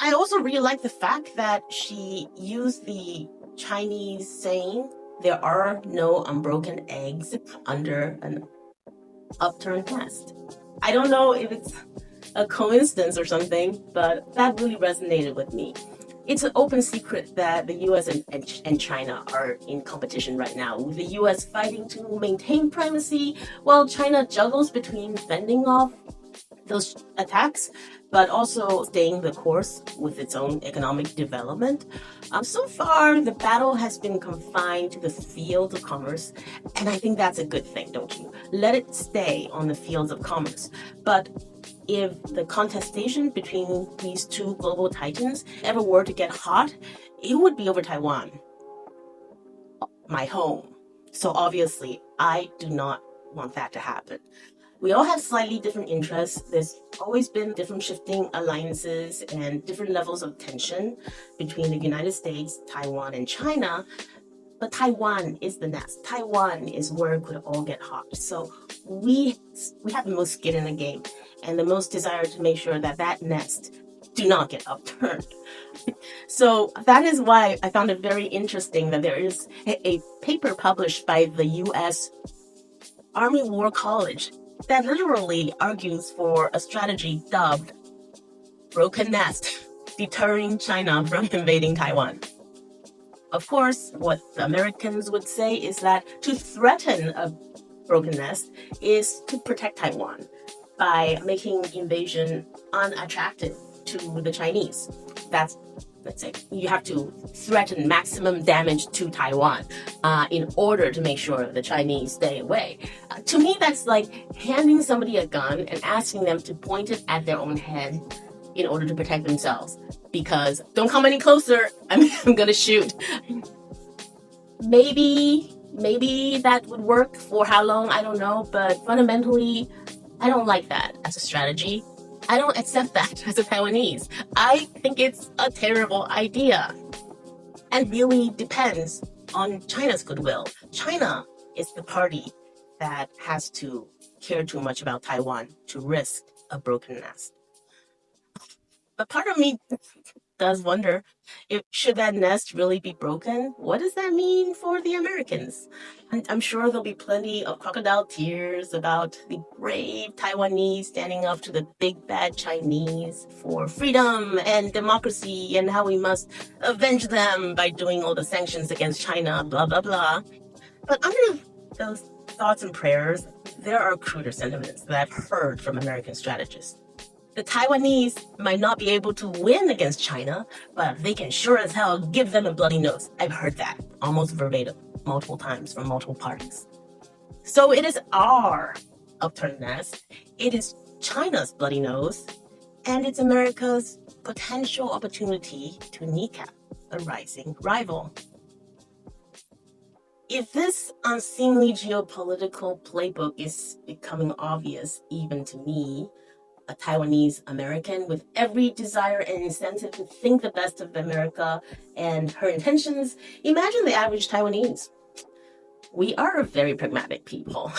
I also really like the fact that she used the Chinese saying, there are no unbroken eggs under an upturned nest. I don't know if it's a coincidence or something, but that really resonated with me. It's an open secret that the US and China are in competition right now, with the US fighting to maintain primacy while China juggles between fending off those attacks, but also staying the course with its own economic development. So far, the battle has been confined to the fields of commerce, and I think that's a good thing, don't you? Let it stay on the fields of commerce. But if the contestation between these two global titans ever were to get hot, it would be over Taiwan, my home. So obviously, I do not want that to happen. We all have slightly different interests. There's always been different shifting alliances and different levels of tension between the United States, Taiwan, and China. But Taiwan is the nest. Taiwan is where it could all get hot. So we have the most skin in the game and the most desire to make sure that that nest do not get upturned. So that is why I found it very interesting that there is a paper published by the U.S. Army War College that literally argues for a strategy dubbed broken nest, deterring China from invading Taiwan. Of course, what the Americans would say is that to threaten a broken nest is to protect Taiwan by making invasion unattractive to the Chinese. That's, let's say, you have to threaten maximum damage to Taiwan in order to make sure the Chinese stay away. To me, that's like handing somebody a gun and asking them to point it at their own head in order to protect themselves. Because don't come any closer, I'm gonna shoot. Maybe that would work. For how long, I don't know. But fundamentally, I don't like that as a strategy. I don't accept that as a Taiwanese. I think it's a terrible idea. And really depends on China's goodwill. China is the party that has to care too much about Taiwan to risk a broken nest. But part of me does wonder, if should that nest really be broken, what does that mean for the Americans? And I'm sure there'll be plenty of crocodile tears about the brave Taiwanese standing up to the big bad Chinese for freedom and democracy and how we must avenge them by doing all the sanctions against China, blah, blah, blah. But under those thoughts and prayers, there are cruder sentiments that I've heard from American strategists. The Taiwanese might not be able to win against China, but they can sure as hell give them a bloody nose. I've heard that almost verbatim, multiple times from multiple parties. So it is our upturned nest, it is China's bloody nose, and it's America's potential opportunity to kneecap a rising rival. If this unseemly geopolitical playbook is becoming obvious even to me, a Taiwanese American with every desire and incentive to think the best of America and her intentions, imagine the average Taiwanese. We are a very pragmatic people.